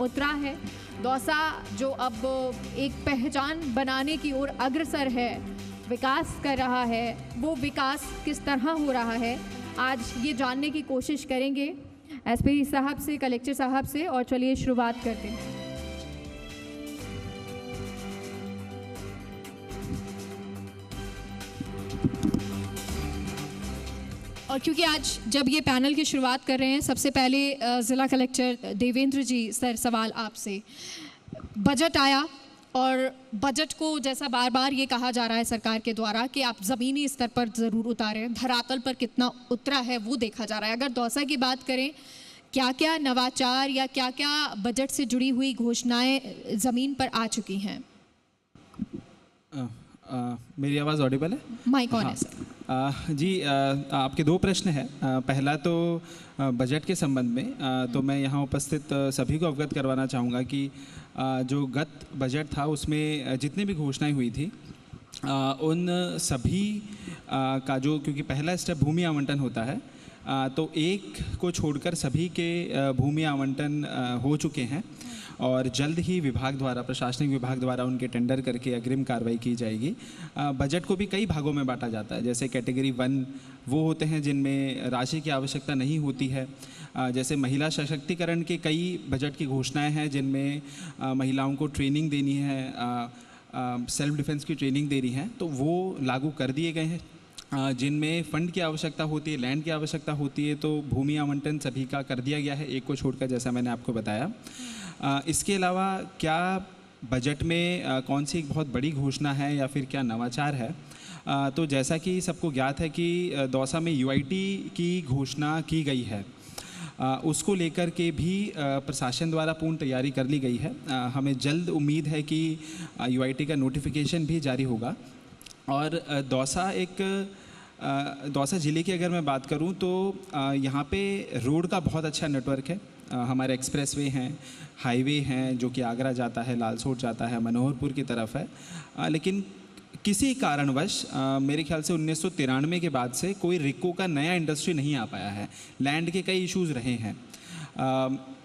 उतरा है। दौसा जो अब एक पहचान बनाने की ओर अग्रसर है, विकास कर रहा है, वो विकास किस तरह हो रहा है आज ये जानने की कोशिश करेंगे एसपी साहब से, कलेक्टर साहब से। और चलिए शुरुआत करते हैं। और क्योंकि आज जब ये पैनल की शुरुआत कर रहे हैं, सबसे पहले ज़िला कलेक्टर देवेंद्र जी सर, सवाल आपसे। बजट आया और बजट को जैसा बार बार ये कहा जा रहा है सरकार के द्वारा कि आप ज़मीनी स्तर पर ज़रूर उतारें, धरातल पर कितना उतरा है वो देखा जा रहा है। अगर दौसा की बात करें, क्या क्या नवाचार या क्या क्या बजट से जुड़ी हुई घोषणाएं ज़मीन पर आ चुकी हैं? मेरी आवाज़ ऑडिबल है? माइक ऑन है सर। जी, आपके दो प्रश्न हैं। पहला तो बजट के संबंध में, तो मैं यहाँ उपस्थित सभी को अवगत करवाना चाहूँगा कि जो गत बजट था उसमें जितनी भी घोषणाएं हुई थी उन सभी का जो, क्योंकि पहला स्टेप भूमि आवंटन होता है, तो एक को छोड़कर सभी के भूमि आवंटन हो चुके हैं और जल्द ही विभाग द्वारा, प्रशासनिक विभाग द्वारा उनके टेंडर करके अग्रिम कार्रवाई की जाएगी। बजट को भी कई भागों में बांटा जाता है। जैसे कैटेगरी 1 वो होते हैं जिनमें राशि की आवश्यकता नहीं होती है। जैसे महिला सशक्तिकरण के कई बजट की घोषणाएं हैं जिनमें महिलाओं को ट्रेनिंग देनी है, सेल्फ डिफेंस की ट्रेनिंग देनी है, तो वो लागू कर दिए गए हैं। जिनमें फ़ंड की आवश्यकता होती है, लैंड की आवश्यकता होती है, तो भूमि आवंटन सभी का कर दिया गया है, एक को छोड़कर, जैसा मैंने आपको बताया। इसके अलावा क्या बजट में कौन सी एक बहुत बड़ी घोषणा है या फिर क्या नवाचार है, तो जैसा कि सबको ज्ञात है कि दौसा में यूआईटी की घोषणा की गई है। उसको लेकर के भी प्रशासन द्वारा पूर्ण तैयारी कर ली गई है। हमें जल्द उम्मीद है कि यूआईटी का नोटिफिकेशन भी जारी होगा। और दौसा ज़िले की अगर मैं बात करूं तो यहाँ पे रोड का बहुत अच्छा नेटवर्क है। हमारे एक्सप्रेसवे हैं, हाईवे हैं जो कि आगरा जाता है, लालसोट जाता है, मनोहरपुर की तरफ है। लेकिन किसी कारणवश मेरे ख्याल से 1993 के बाद से कोई रिको का नया इंडस्ट्री नहीं आ पाया है। लैंड के कई इश्यूज़ रहे हैं।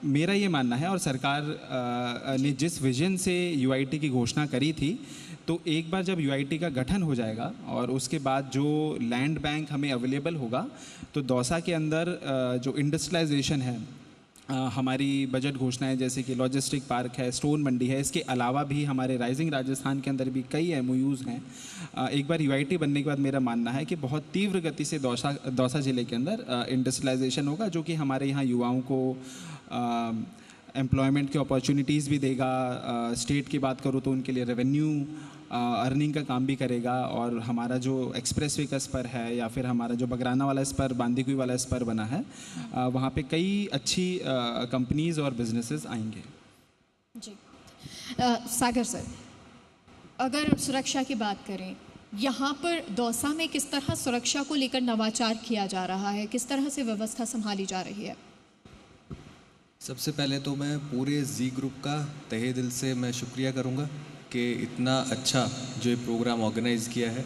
मेरा ये मानना है, और सरकार ने जिस विजन से यूआईटी की घोषणा करी थी, तो एक बार जब यूआईटी का गठन हो जाएगा और उसके बाद जो लैंड बैंक हमें अवेलेबल होगा, तो दौसा के अंदर जो इंडस्ट्रियलाइजेशन है, हमारी बजट घोषणाएं जैसे कि लॉजिस्टिक पार्क है, स्टोन मंडी है, इसके अलावा भी हमारे राइजिंग राजस्थान के अंदर भी कई एमओयूज़ हैं। एक बार यूआईटी बनने के बाद मेरा मानना है कि बहुत तीव्र गति से दौसा ज़िले के अंदर इंडस्ट्रियलाइजेशन होगा, जो कि हमारे यहाँ युवाओं को एम्प्लॉयमेंट की अपॉर्चुनिटीज़ भी देगा। स्टेट की बात करूँ तो उनके लिए रेवेन्यू अर्निंग का काम भी करेगा। और हमारा जो एक्सप्रेसवे का स्पर है या फिर हमारा जो बगराना वाला स्पर, बांदीकुई वाला स्पर बना है, वहाँ पे कई अच्छी कंपनीज़ और बिजनेसेस आएंगे। जी सागर सर, अगर सुरक्षा की बात करें, यहाँ पर दौसा में किस तरह सुरक्षा को लेकर नवाचार किया जा रहा है, किस तरह से व्यवस्था संभाली जा रही है? सबसे पहले तो मैं पूरे जी ग्रुप का तहे दिल से मैं शुक्रिया करूँगा कि इतना अच्छा जो ये प्रोग्राम ऑर्गेनाइज़ किया है।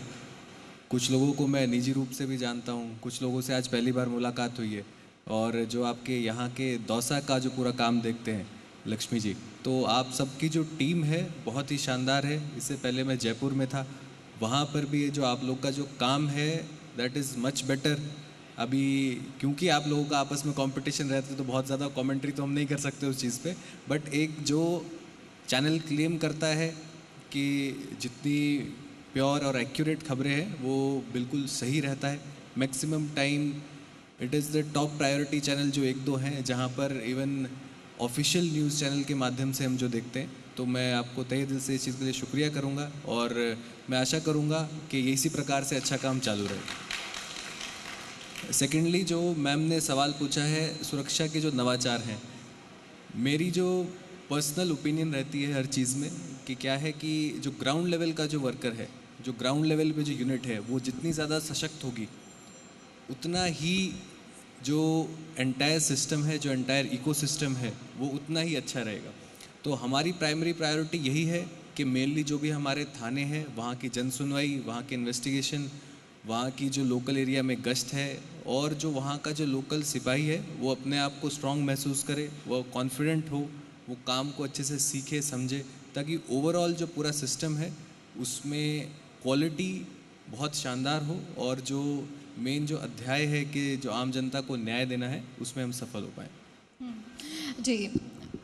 कुछ लोगों को मैं निजी रूप से भी जानता हूँ, कुछ लोगों से आज पहली बार मुलाकात हुई है, और जो आपके यहाँ के दौसा का जो पूरा काम देखते हैं लक्ष्मी जी, तो आप सबकी जो टीम है बहुत ही शानदार है। इससे पहले मैं जयपुर में था, वहाँ पर भी जो आप लोग का जो काम है दैट इज़ मच बेटर। अभी क्योंकि आप लोगों का आपस में कंपटीशन रहता है तो बहुत ज़्यादा कमेंट्री तो हम नहीं कर सकते उस चीज़ पे, बट एक जो चैनल क्लेम करता है कि जितनी प्योर और एक्यूरेट खबरें हैं वो बिल्कुल सही रहता है। Maximum time it is the top priority channel जो एक दो हैं जहाँ पर इवन ऑफिशियल न्यूज़ चैनल के माध्यम से हम जो देखते हैं, तो मैं आपको तहे दिल से इस चीज़ के लिए शुक्रिया करूँगा और मैं आशा करूँगा कि इसी प्रकार से अच्छा काम चालू रहे। सेकेंडली, जो मैम ने सवाल पूछा है सुरक्षा के जो नवाचार हैं, मेरी जो पर्सनल ओपिनियन रहती है हर चीज़ में कि क्या है कि जो ग्राउंड लेवल का जो वर्कर है, जो ग्राउंड लेवल पे जो यूनिट है, वो जितनी ज़्यादा सशक्त होगी उतना ही जो एंटायर सिस्टम है, जो एंटायर इकोसिस्टम है, वो उतना ही अच्छा रहेगा। तो हमारी प्राइमरी प्रायोरिटी यही है कि मेनली जो भी हमारे थाने हैं वहाँ की जनसुनवाई, वहाँ की इन्वेस्टिगेशन, वहाँ की जो लोकल एरिया में गश्त है, और जो वहाँ का जो लोकल सिपाही है वो अपने आप को स्ट्रॉन्ग महसूस करे, वो कॉन्फिडेंट हो, वो काम को अच्छे से सीखे समझे, ताकि ओवरऑल जो पूरा सिस्टम है उसमें क्वालिटी बहुत शानदार हो और जो मेन जो अध्याय है कि जो आम जनता को न्याय देना है उसमें हम सफल हो पाएँ। जी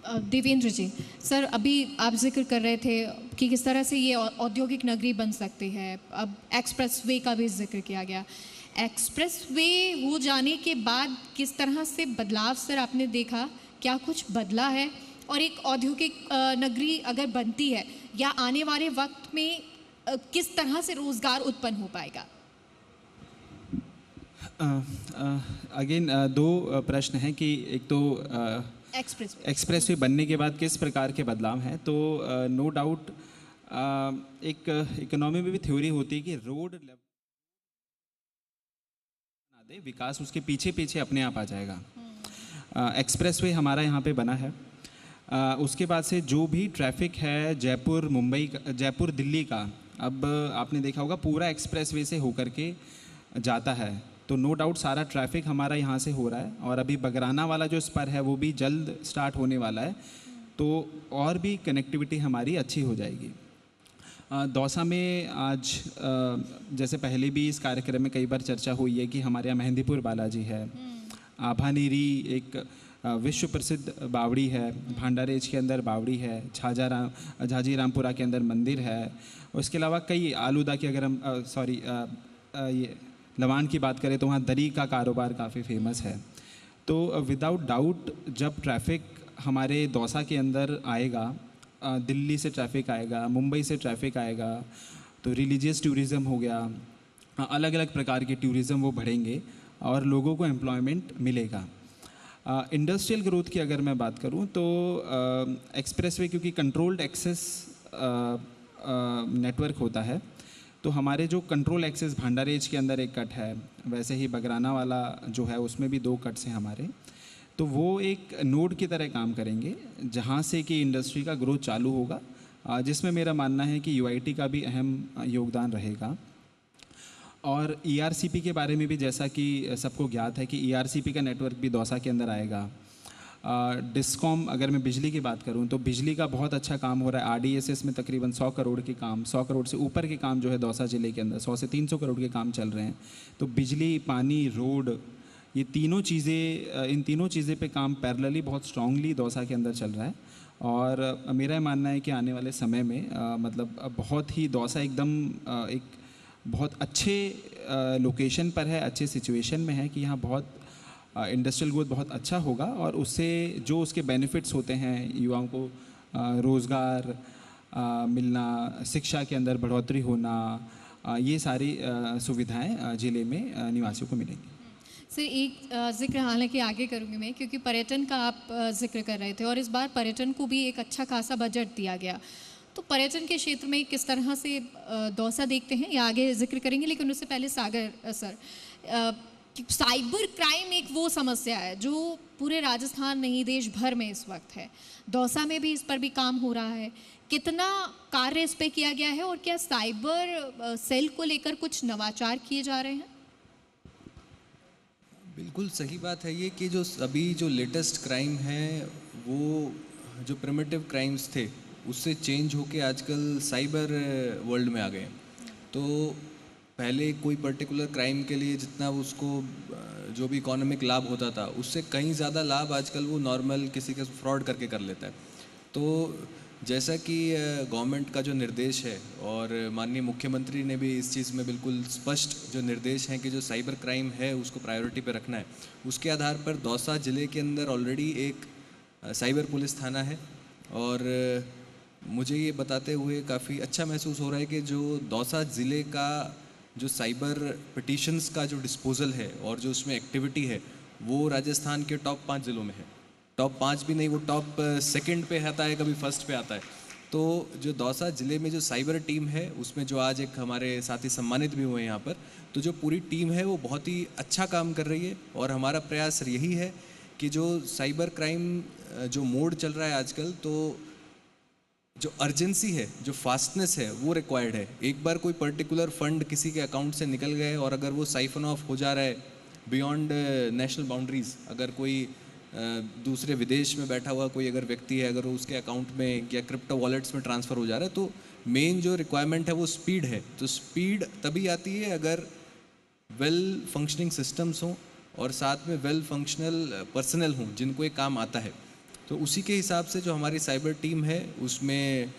देवेंद्र जी, सर अभी आप जिक्र कर रहे थे कि किस तरह से ये औद्योगिक नगरी बन सकती है। अब एक्सप्रेसवे का भी जिक्र किया गया। एक्सप्रेसवे हो जाने के बाद किस तरह से बदलाव सर आपने देखा, क्या कुछ बदला है? और एक औद्योगिक नगरी अगर बनती है या आने वाले वक्त में किस तरह से रोजगार उत्पन्न हो पाएगा? अगेन दो प्रश्न हैं कि एक तो एक्सप्रेसवे बनने के बाद किस प्रकार के बदलाव हैं। तो नो डाउट एक इकोनॉमी में भी थ्योरी होती है कि रोड लेवल ना दे, विकास उसके पीछे पीछे अपने आप आ जाएगा। एक्सप्रेसवे हमारा यहाँ पे बना है। उसके बाद से जो भी ट्रैफिक है जयपुर मुंबई जयपुर दिल्ली का, अब आपने देखा होगा पूरा एक्सप्रेसवे से होकर के जाता है। तो नो डाउट सारा ट्रैफिक हमारा यहाँ से हो रहा है और अभी बगराना वाला जो स्पर है वो भी जल्द स्टार्ट होने वाला है, तो और भी कनेक्टिविटी हमारी अच्छी हो जाएगी। दौसा में आज जैसे पहले भी इस कार्यक्रम में कई बार चर्चा हुई है कि हमारे यहाँ मेहंदीपुर बालाजी है, आभानेरी एक विश्व प्रसिद्ध बावड़ी है, भांडारेज के अंदर बावड़ी है, झाजीरामपुरा के अंदर मंदिर है। उसके अलावा कई आलूदा की अगर हम ये लवान की बात करें तो वहाँ दरी का कारोबार काफ़ी फेमस है। तो विदाउट डाउट जब ट्रैफिक हमारे दौसा के अंदर आएगा, दिल्ली से ट्रैफिक आएगा, मुंबई से ट्रैफिक आएगा, तो रिलीजियस टूरिज़्म हो गया, अलग अलग प्रकार के टूरिज़्म वो बढ़ेंगे और लोगों को एम्प्लॉयमेंट मिलेगा। इंडस्ट्रियल ग्रोथ की अगर मैं बात करूं तो एक्सप्रेसवे क्योंकि कंट्रोल्ड एक्सेस नेटवर्क होता है, तो हमारे जो कंट्रोल एक्सेस भांडारेज के अंदर एक कट है, वैसे ही बगराना वाला जो है उसमें भी 2 कट्स हैं हमारे। तो वो एक नोड की तरह काम करेंगे जहाँ से कि इंडस्ट्री का ग्रोथ चालू होगा, जिसमें मेरा मानना है कि यूआईटी का भी अहम योगदान रहेगा। और ईआरसीपी के बारे में भी जैसा कि सबको ज्ञात है कि ईआरसीपी का नेटवर्क भी दौसा के अंदर आएगा। डिस्कॉम अगर मैं बिजली की बात करूं तो बिजली का बहुत अच्छा काम हो रहा है। आरडीएसएस में तकरीबन 100 करोड़ के काम, 100 करोड़ से ऊपर के काम जो है दौसा ज़िले के अंदर 100 से 300 करोड़ के काम चल रहे हैं। तो बिजली, पानी, रोड, ये तीनों चीज़ें, इन तीनों चीज़ें पे काम पैरेलली बहुत स्ट्रांगली दौसा के अंदर चल रहा है। और मेरा मानना है कि आने वाले समय में मतलब बहुत ही दौसा एकदम एक बहुत अच्छे लोकेशन पर है, अच्छे सिचुएशन में है कि यहाँ बहुत इंडस्ट्रियल ग्रोथ बहुत अच्छा होगा और उससे जो उसके बेनिफिट्स होते हैं, युवाओं को रोज़गार मिलना, शिक्षा के अंदर बढ़ोतरी होना, ये सारी सुविधाएं ज़िले में निवासियों को मिलेंगी। सर एक जिक्र हालांकि आगे करूँगी मैं, क्योंकि पर्यटन का आप जिक्र कर रहे थे और इस बार पर्यटन को भी एक अच्छा खासा बजट दिया गया। तो पर्यटन के क्षेत्र में किस तरह से दौसा देखते हैं या आगे जिक्र करेंगे, लेकिन उससे पहले सागर सर, साइबर क्राइम एक वो समस्या है जो पूरे राजस्थान नहीं देश भर में इस वक्त है। दौसा में भी इस पर भी काम हो रहा है। कितना कार्य इस पर किया गया है और क्या साइबर सेल को लेकर कुछ नवाचार किए जा रहे हैं? बिल्कुल सही बात है ये कि जो अभी जो लेटेस्ट क्राइम है वो जो प्रिमिटिव क्राइम्स थे उससे चेंज होके आजकल साइबर वर्ल्ड में आ गए। तो पहले कोई पर्टिकुलर क्राइम के लिए जितना उसको जो भी इकोनॉमिक लाभ होता था उससे कहीं ज़्यादा लाभ आजकल वो नॉर्मल किसी का फ्रॉड करके कर लेता है। तो जैसा कि गवर्नमेंट का जो निर्देश है और माननीय मुख्यमंत्री ने भी इस चीज़ में बिल्कुल स्पष्ट जो निर्देश हैं कि जो साइबर क्राइम है उसको प्रायोरिटी पे रखना है, उसके आधार पर दौसा ज़िले के अंदर ऑलरेडी एक साइबर पुलिस थाना है। और मुझे ये बताते हुए काफ़ी अच्छा महसूस हो रहा है कि जो दौसा ज़िले का जो साइबर पिटिशंस का जो डिस्पोजल है और जो उसमें एक्टिविटी है वो राजस्थान के टॉप 5 ज़िलों में है। टॉप 5 भी नहीं, वो टॉप सेकंड पे आता है, कभी फर्स्ट पे आता है। तो जो दौसा ज़िले में जो साइबर टीम है उसमें जो आज एक हमारे साथी सम्मानित भी हुए हैं यहाँ पर, तो जो पूरी टीम है वो बहुत ही अच्छा काम कर रही है। और हमारा प्रयास यही है कि जो साइबर क्राइम जो मोड चल रहा है आजकल, तो जो अर्जेंसी है, जो फास्टनेस है वो रिक्वायर्ड है। एक बार कोई पर्टिकुलर फंड किसी के अकाउंट से निकल गए और अगर वो साइफन ऑफ हो जा रहा है बियॉन्ड नेशनल बाउंड्रीज़, अगर कोई दूसरे विदेश में बैठा हुआ कोई अगर व्यक्ति है, अगर वो उसके अकाउंट में या क्रिप्टो वॉलेट्स में ट्रांसफ़र हो जा रहा है, तो मेन जो रिक्वायरमेंट है वो स्पीड है। तो स्पीड तभी आती है अगर वेल फंक्शनिंग सिस्टम्स हों और साथ में वेल फंक्शनल पर्सनल हों जिनको ये काम आता है। तो उसी के हिसाब से जो हमारी साइबर टीम है उसमें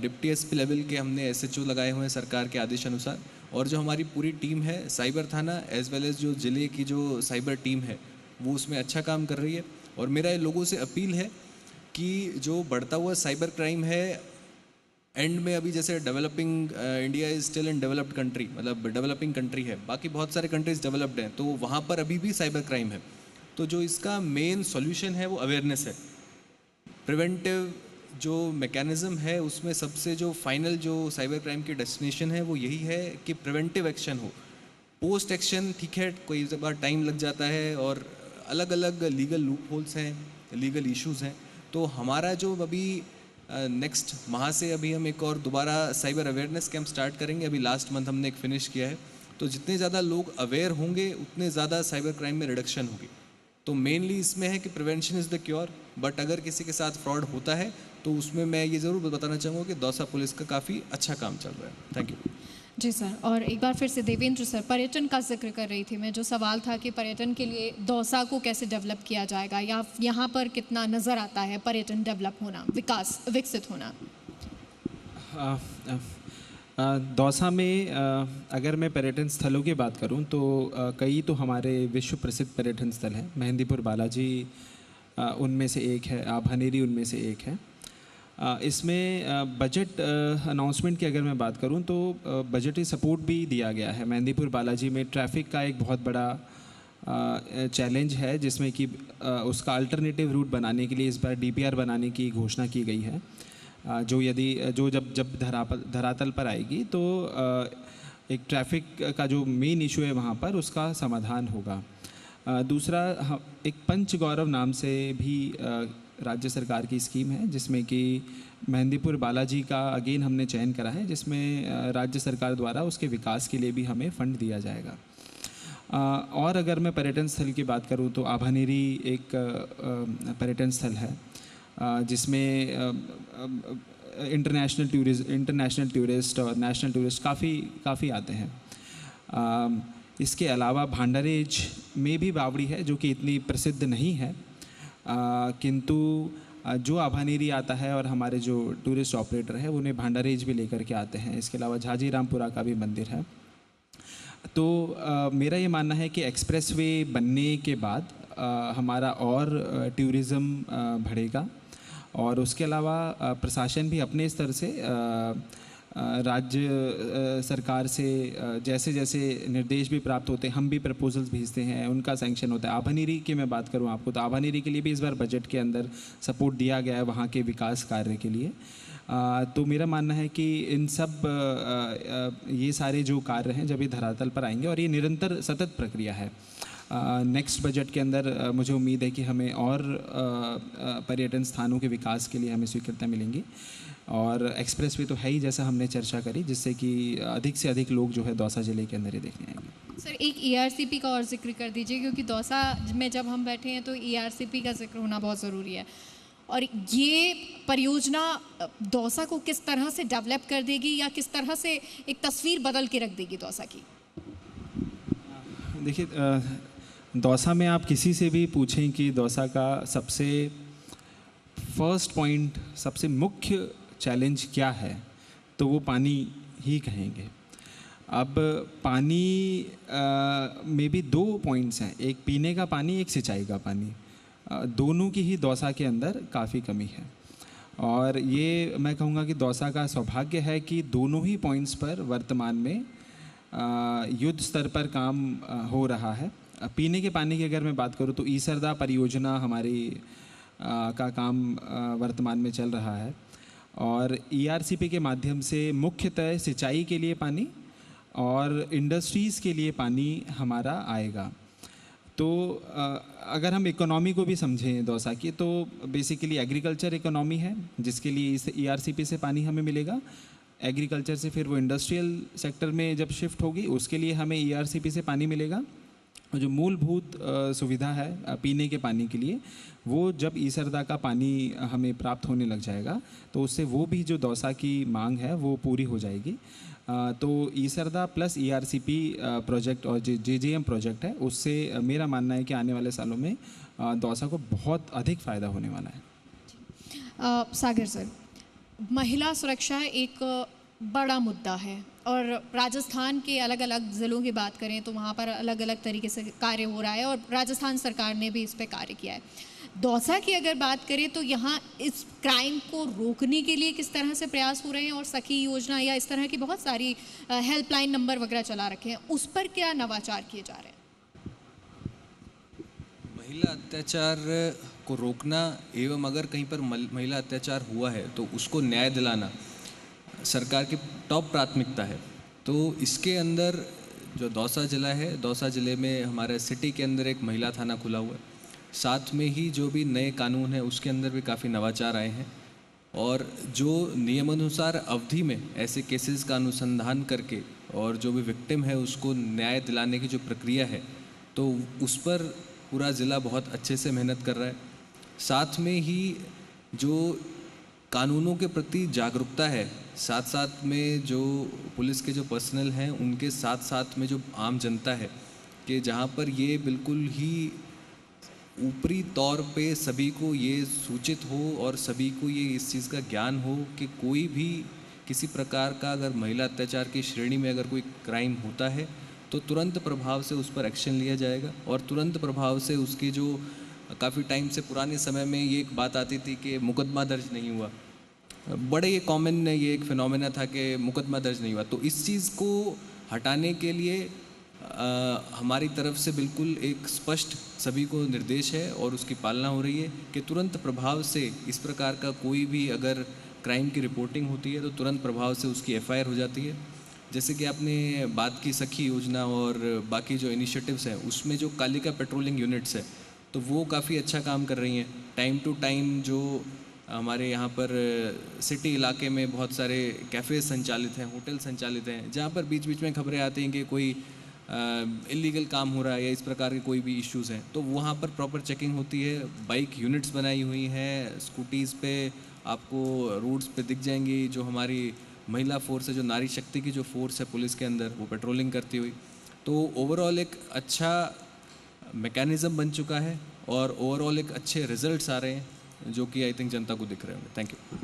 डिप्टी एसपी लेवल के हमने एसएचओ लगाए हुए हैं सरकार के आदेश अनुसार, और जो हमारी पूरी टीम है साइबर थाना एज वेल एज जो ज़िले की जो साइबर टीम है वो उसमें अच्छा काम कर रही है। और मेरा ये लोगों से अपील है कि जो बढ़ता हुआ साइबर क्राइम है एंड में, अभी जैसे developing India is still in developed country, मतलब डेवलपिंग कंट्री है, बाकी बहुत सारे कंट्रीज डेवलप्ड हैं, तो वहाँ पर अभी भी साइबर क्राइम है। तो जो इसका मेन सॉल्यूशन है वो अवेयरनेस है। प्रिवेंटिव जो मैकेनिज़्म है उसमें सबसे जो फाइनल जो साइबर क्राइम की डेस्टिनेशन है वो यही है कि प्रिवेंटिव एक्शन हो। पोस्ट एक्शन ठीक है, कोई बार टाइम लग जाता है और अलग अलग लीगल लूप होल्स हैं, लीगल इश्यूज़ हैं। तो हमारा जो अभी नेक्स्ट माह से अभी हम एक और दोबारा साइबर अवेयरनेस कैंप स्टार्ट करेंगे। अभी लास्ट मंथ हमने एक फिनिश किया है। तो जितने ज़्यादा लोग अवेयर होंगे उतने ज़्यादा साइबर क्राइम में रिडक्शन होगी। तो मेनली इसमें है कि prevention is the cure, but अगर किसी के साथ फ्रॉड होता है तो उसमें मैं ये ज़रूर बताना चाहूँगा कि दौसा पुलिस का काफ़ी अच्छा काम चल रहा है। Thank you ji sir. और एक बार फिर से देवेंद्र सर, पर्यटन का जिक्र कर रही थी मैं, जो सवाल था कि पर्यटन के लिए दौसा को कैसे डेवलप किया जाएगा या यहाँ पर कितना नज़र आता है पर्यटन डेवलप होना, विकसित होना। दौसा में अगर मैं पर्यटन स्थलों की बात करूं तो कई तो हमारे विश्व प्रसिद्ध पर्यटन स्थल हैं। मेहंदीपुर बालाजी उनमें से एक है, आभानेरी उनमें से एक है। इसमें बजट अनाउंसमेंट की अगर मैं बात करूं तो बजटरी सपोर्ट भी दिया गया है। मेहंदीपुर बालाजी में ट्रैफिक का एक बहुत बड़ा चैलेंज है, जिसमें कि उसका अल्टरनेटिव रूट बनाने के लिए इस बार डीपीआर बनाने की घोषणा की गई है, जो जब धरातल पर आएगी तो एक ट्रैफिक का जो मेन इशू है वहाँ पर उसका समाधान होगा। दूसरा, एक पंच गौरव नाम से भी राज्य सरकार की स्कीम है, जिसमें कि मेहंदीपुर बालाजी का अगेन हमने चयन करा है, जिसमें राज्य सरकार द्वारा उसके विकास के लिए भी हमें फंड दिया जाएगा। और अगर मैं पर्यटन स्थल की बात करूं तो आभानेरी एक पर्यटन स्थल है, जिसमें इंटरनेशनल टूरिस्ट और नेशनल टूरिस्ट काफ़ी आते हैं। इसके अलावा भांडारेज में भी बावड़ी है, जो कि इतनी प्रसिद्ध नहीं है, किंतु जो आभानेरी आता है और हमारे जो टूरिस्ट ऑपरेटर है उन्हें भांडारेज भी लेकर के आते हैं। इसके अलावा झाजीरामपुरा का भी मंदिर है। तो मेरा ये मानना है कि एक्सप्रेसवे बनने के बाद हमारा और टूरिज़्म बढ़ेगा, और उसके अलावा प्रशासन भी अपने स्तर से राज्य सरकार से जैसे जैसे निर्देश भी प्राप्त होते हैं, हम भी प्रपोजल्स भेजते हैं, उनका सैंक्शन होता है। आभानेरी की मैं बात करूं आपको तो आभानेरी के लिए भी इस बार बजट के अंदर सपोर्ट दिया गया है वहाँ के विकास कार्य के लिए। तो मेरा मानना है कि इन सब ये सारे जो कार्य हैं जब ये धरातल पर आएंगे, और ये निरंतर सतत प्रक्रिया है, नेक्स्ट बजट के अंदर मुझे उम्मीद है कि हमें और पर्यटन स्थानों के विकास के लिए हमें स्वीकृति मिलेंगी। और एक्सप्रेसवे तो है ही, जैसा हमने चर्चा करी, जिससे कि अधिक से अधिक लोग जो है दौसा ज़िले के अंदर ही देखने आएंगे। सर, एक ERCP का और जिक्र कर दीजिए, क्योंकि दौसा में जब हम बैठे हैं तो ERCP का जिक्र होना बहुत ज़रूरी है। और ये परियोजना दौसा को किस तरह से डेवलप कर देगी या किस तरह से एक तस्वीर बदल के रख देगी दौसा की? देखिए, दौसा में आप किसी से भी पूछें कि दौसा का सबसे फर्स्ट पॉइंट, सबसे मुख्य चैलेंज क्या है, तो वो पानी ही कहेंगे। अब पानी में भी दो पॉइंट्स हैं, एक पीने का पानी, एक सिंचाई का पानी। दोनों की ही दौसा के अंदर काफ़ी कमी है, और ये मैं कहूँगा कि दौसा का सौभाग्य है कि दोनों ही पॉइंट्स पर वर्तमान में युद्ध स्तर पर काम हो रहा है। पीने के पानी की अगर मैं बात करूँ तो ईसरदा परियोजना हमारी का काम वर्तमान में चल रहा है, और ERCP के माध्यम से मुख्यतः सिंचाई के लिए पानी और इंडस्ट्रीज़ के लिए पानी हमारा आएगा। तो अगर हम इकोनॉमी को भी समझें दौसा की, तो बेसिकली एग्रीकल्चर इकोनॉमी है, जिसके लिए इस ERCP से पानी हमें मिलेगा। एग्रीकल्चर से फिर वो इंडस्ट्रियल सेक्टर में जब शिफ्ट होगी, उसके लिए हमें ERCP से पानी मिलेगा। जो मूलभूत सुविधा है पीने के पानी के लिए, वो जब ईसरदा का पानी हमें प्राप्त होने लग जाएगा तो उससे वो भी जो दौसा की मांग है वो पूरी हो जाएगी। तो ईसरदा प्लस ईआरसीपी प्रोजेक्ट और जेजेएम प्रोजेक्ट है, उससे मेरा मानना है कि आने वाले सालों में दौसा को बहुत अधिक फ़ायदा होने वाला है। सागर सर, महिला सुरक्षा एक बड़ा मुद्दा है और राजस्थान के अलग अलग ज़िलों की बात करें तो वहाँ पर अलग अलग तरीके से कार्य हो रहा है और राजस्थान सरकार ने भी इस पर कार्य किया है। दौसा की अगर बात करें तो यहाँ इस क्राइम को रोकने के लिए किस तरह से प्रयास हो रहे हैं, और सखी योजना या इस तरह की बहुत सारी हेल्पलाइन नंबर वगैरह चला रखे हैं, उस पर क्या नवाचार किए जा रहे हैं? महिला अत्याचार को रोकना एवं अगर कहीं पर महिला अत्याचार हुआ है तो उसको न्याय दिलाना सरकार की टॉप प्राथमिकता है। तो इसके अंदर जो दौसा ज़िला है, दौसा ज़िले में हमारे सिटी के अंदर एक महिला थाना खुला हुआ है। साथ में ही जो भी नए कानून हैं उसके अंदर भी काफ़ी नवाचार आए हैं और जो नियमानुसार अवधि में ऐसे केसेस का अनुसंधान करके और जो भी विक्टिम है उसको न्याय दिलाने की जो प्रक्रिया है तो उस पर पूरा ज़िला बहुत अच्छे से मेहनत कर रहा है। साथ में ही जो कानूनों के प्रति जागरूकता है, साथ साथ में जो पुलिस के जो पर्सनल हैं उनके साथ साथ में जो आम जनता है कि जहाँ पर ये बिल्कुल ही ऊपरी तौर पे सभी को ये सूचित हो और सभी को ये इस चीज़ का ज्ञान हो कि कोई भी किसी प्रकार का अगर महिला अत्याचार की श्रेणी में अगर कोई क्राइम होता है तो तुरंत प्रभाव से उस पर एक्शन लिया जाएगा और तुरंत प्रभाव से उसकी जो काफ़ी टाइम से पुराने समय में ये एक बात आती थी कि मुकदमा दर्ज नहीं हुआ, बड़े ये कॉमन ये एक फिनोमेना था कि मुकदमा दर्ज नहीं हुआ। तो इस चीज़ को हटाने के लिए हमारी तरफ से बिल्कुल एक स्पष्ट सभी को निर्देश है और उसकी पालना हो रही है कि तुरंत प्रभाव से इस प्रकार का कोई भी अगर क्राइम की रिपोर्टिंग होती है तो तुरंत प्रभाव से उसकी एफआईआर हो जाती है। जैसे कि आपने बात की सखी योजना और बाकी जो इनिशिएटिव्स हैं उसमें जो कालिका पेट्रोलिंग यूनिट्स है तो वो काफ़ी अच्छा काम कर रही हैं। टाइम टू टाइम जो हमारे यहाँ पर सिटी इलाके में बहुत सारे कैफ़े संचालित हैं, होटल संचालित हैं, जहाँ पर बीच बीच में खबरें आती हैं कि कोई इलीगल काम हो रहा है या इस प्रकार के कोई भी इश्यूज़ हैं तो वहाँ पर प्रॉपर चेकिंग होती है। बाइक यूनिट्स बनाई हुई हैं, स्कूटीज़ पे आपको रूट्स पे दिख जाएंगी जो हमारी महिला फोर्स है, जो नारी शक्ति की जो फोर्स है पुलिस के अंदर, वो पेट्रोलिंग करती हुई। तो ओवरऑल एक अच्छा मैकेनिज़्म बन चुका है और ओवरऑल एक अच्छे रिजल्ट्स आ रहे हैं जो कि आई थिंक जनता को दिख रहे होंगे। Thank you.